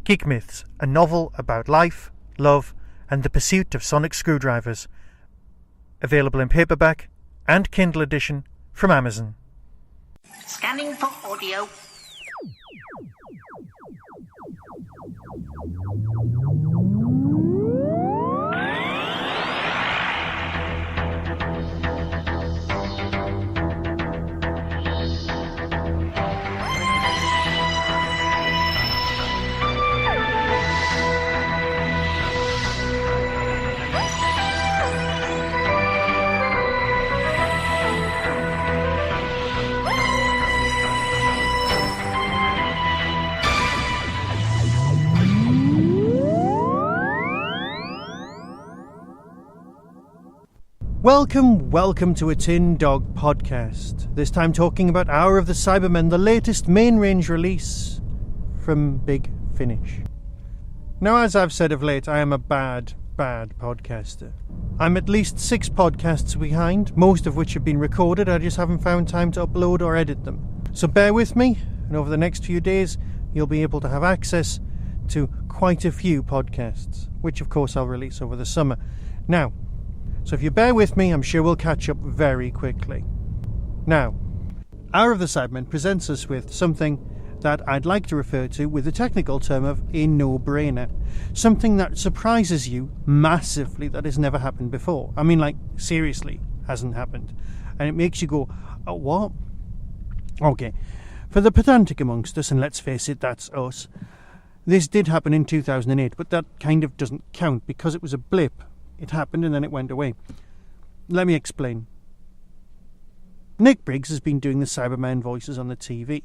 Geek Myths, a novel about life, love, and the pursuit of sonic screwdrivers. Available in paperback and Kindle edition from Amazon. Scanning for audio. Welcome to a Tin Dog podcast. This time talking about Hour of the Cybermen, the latest main range release from Big Finish. Now, as I've said of late, I am a bad podcaster. I'm at least 6 podcasts behind, most of which have been recorded. I just haven't found time to upload or edit them. So bear with me, and over the next few days, you'll be able to have access to quite a few podcasts, which of course I'll release over the summer. Now, so if you bear with me, I'm sure we'll catch up very quickly. Now, Hour of the Cybermen presents us with something that I'd like to refer to with the technical term of a no-brainer. Something that surprises you massively that has never happened before. I mean, like, seriously, hasn't happened. And it makes you go, oh, what? Okay, for the pedantic amongst us, and let's face it, that's us, this did happen in 2008, but that kind of doesn't count because it was a blip. It happened and then it went away. Let me explain. Nick Briggs has been doing the Cybermen voices on the TV.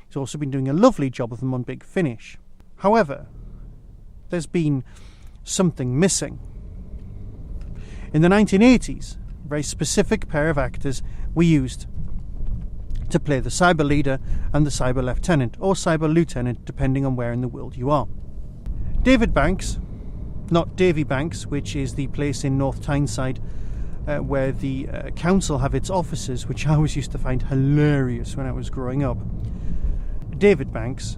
He's also been doing a lovely job of them on Big Finish. However, there's been something missing. In the 1980s, a very specific pair of actors were used to play the Cyber Leader and the Cyber Lieutenant, or Cyber Lieutenant, depending on where in the world you are. David Banks, not Davy Banks, which is the place in North Tyneside where the council have its offices, which I always used to find hilarious when I was growing up. David Banks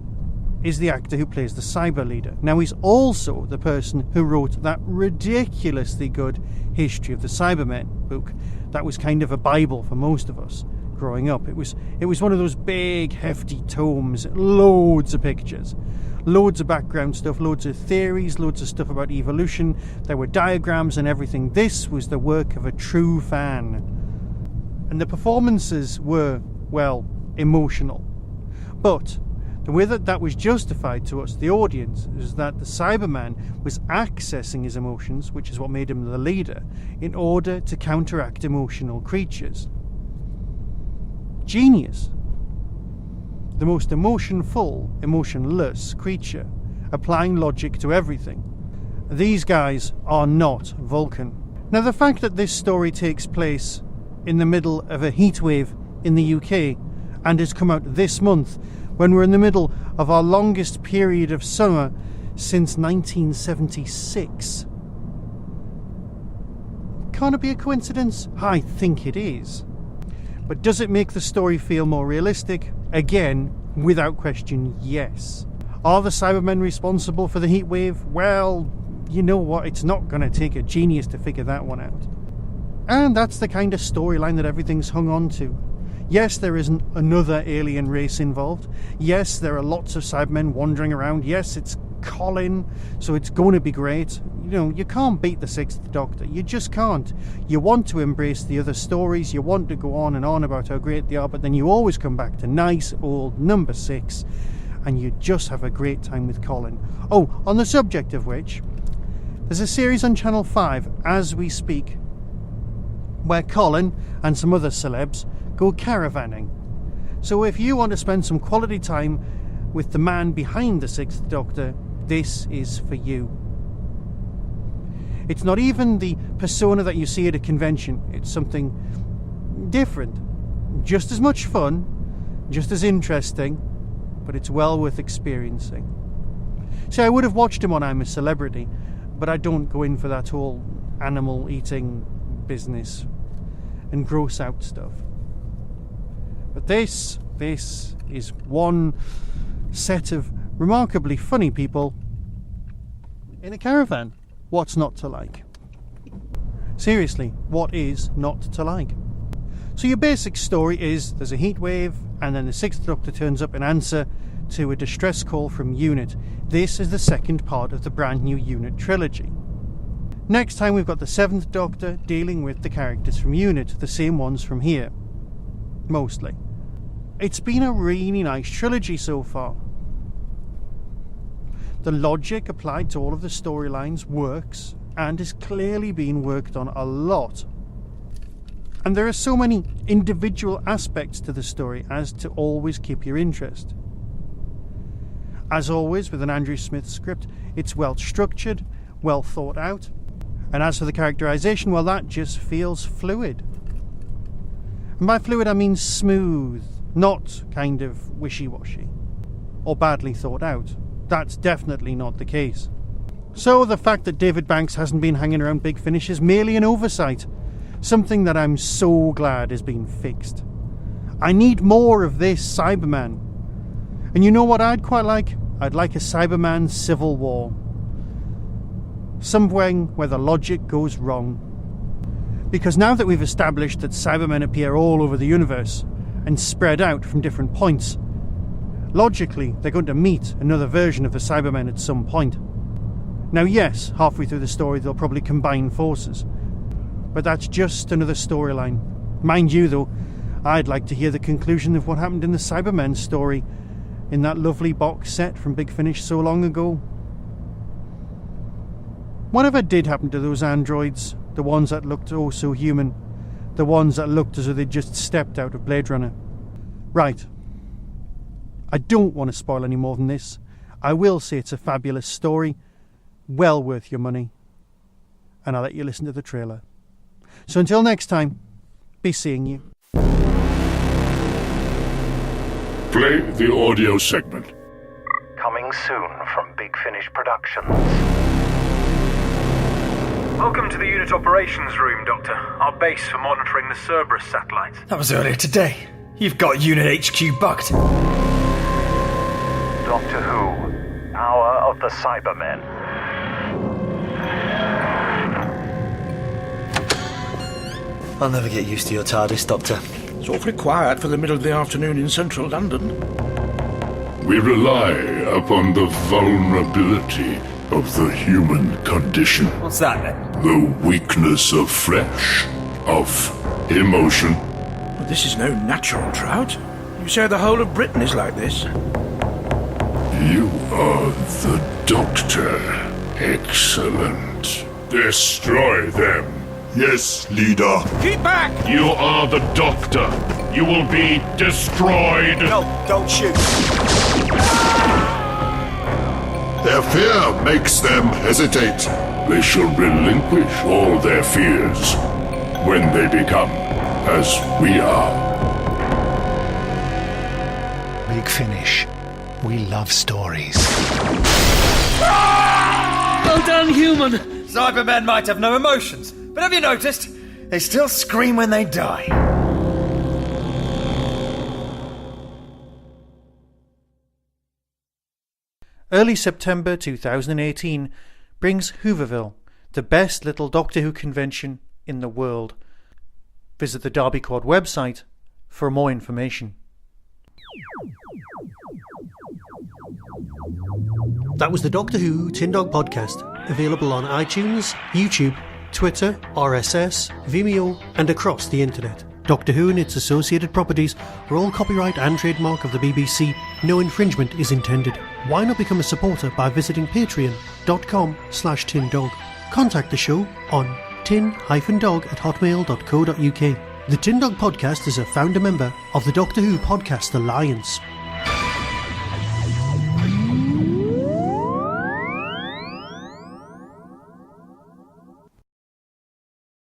is the actor who plays the Cyber Leader. Now, he's also the person who wrote that ridiculously good History of the Cybermen book. That was kind of a Bible for most of us growing up. It was one of those big, hefty tomes, loads of pictures. Loads of background stuff, loads of theories, loads of stuff about evolution. There were diagrams and everything. This was the work of a true fan. And the performances were, well, emotional. But the way that was justified to us, the audience, is that the Cyberman was accessing his emotions, which is what made him the leader, in order to counteract emotional creatures. Genius. The most emotionful, emotionless creature, applying logic to everything. These guys are not Vulcan. Now, the fact that this story takes place in the middle of a heatwave in the UK and has come out this month, when we're in the middle of our longest period of summer since 1976. Can it be a coincidence? I think it is. But does it make the story feel more realistic? Again, without question, yes. Are the Cybermen responsible for the heat wave? Well, you know what? It's not going to take a genius to figure that one out. And that's the kind of storyline that everything's hung on to. Yes, there isn't another alien race involved. Yes, there are lots of Cybermen wandering around. Yes, it's Colin, so it's going to be great. You know, you can't beat the 6th Doctor. You just can't. You want to embrace the other stories. You want to go on and on about how great they are, but then you always come back to nice old number 6, and you just have a great time with Colin. Oh, on the subject of which, there's a series on Channel 5, as we speak, where Colin and some other celebs go caravanning. So if you want to spend some quality time with the man behind the 6th Doctor, this is for you. It's not even the persona that you see at a convention. It's something different. Just as much fun, just as interesting, but it's well worth experiencing. See, I would have watched him on I'm a Celebrity, but I don't go in for that whole animal eating business and gross out stuff. But this is one set of remarkably funny people in a caravan. What's not to like? Seriously, what is not to like? So your basic story is there's a heat wave, and then the 6th Doctor turns up in answer to a distress call from UNIT. This is the second part of the brand new UNIT trilogy. Next time we've got the 7th Doctor dealing with the characters from UNIT, the same ones from here. Mostly. It's been a really nice trilogy so far. The logic applied to all of the storylines works and is clearly being worked on a lot. And there are so many individual aspects to the story as to always keep your interest. As always with an Andrew Smith script, it's well structured, well thought out, and as for the characterization, well, that just feels fluid. And by fluid I mean smooth, not kind of wishy-washy or badly thought out. That's definitely not the case. So the fact that David Banks hasn't been hanging around Big Finish is merely an oversight, something that I'm so glad is being fixed. I need more of this Cyberman. And you know what I'd quite like? I'd like a Cyberman civil war. Something where the logic goes wrong. Because now that we've established that Cybermen appear all over the universe and spread out from different points, logically they're going to meet another version of the Cybermen at some point. Now yes, halfway through the story they'll probably combine forces, but that's just another storyline. Mind you though, I'd like to hear the conclusion of what happened in the Cybermen story in that lovely box set from Big Finish so long ago. Whatever did happen to those androids, the ones that looked oh so human, the ones that looked as though they'd just stepped out of Blade Runner? Right. I don't want to spoil any more than this. I will say it's a fabulous story, well worth your money, and I'll let you listen to the trailer. So until next time, be seeing you. Play the audio segment. Coming soon from Big Finish Productions. Welcome to the unit operations room, Doctor. Our base for monitoring the Cerberus satellite. That was earlier today. You've got Unit HQ bugged. Doctor Who, Power of the Cybermen. I'll never get used to your TARDIS, Doctor. It's awfully quiet for the middle of the afternoon in central London. We rely upon the vulnerability of the human condition. What's that then? The weakness of flesh, of emotion. But this is no natural drought. You say the whole of Britain is like this? You are the Doctor. Excellent. Destroy them. Yes, leader. Keep back! You are the Doctor. You will be destroyed. No, don't shoot. Their fear makes them hesitate. They shall relinquish all their fears when they become as we are. Big Finish. We love stories. Well done, human! Cybermen might have no emotions, but have you noticed? They still scream when they die. Early September 2018 brings Hooverville, the best little Doctor Who convention in the world. Visit the Derby Court website for more information. That was the Doctor Who Tin Dog podcast, available on iTunes, YouTube, Twitter, RSS, Vimeo, and across the internet. Doctor Who and its associated properties are all copyright and trademark of the BBC. No infringement is intended. Why not become a supporter by visiting patreon.com/tindog. Contact the show on tin-dog@hotmail.co.uk. The Tin Dog podcast is a founder member of the Doctor Who Podcast Alliance.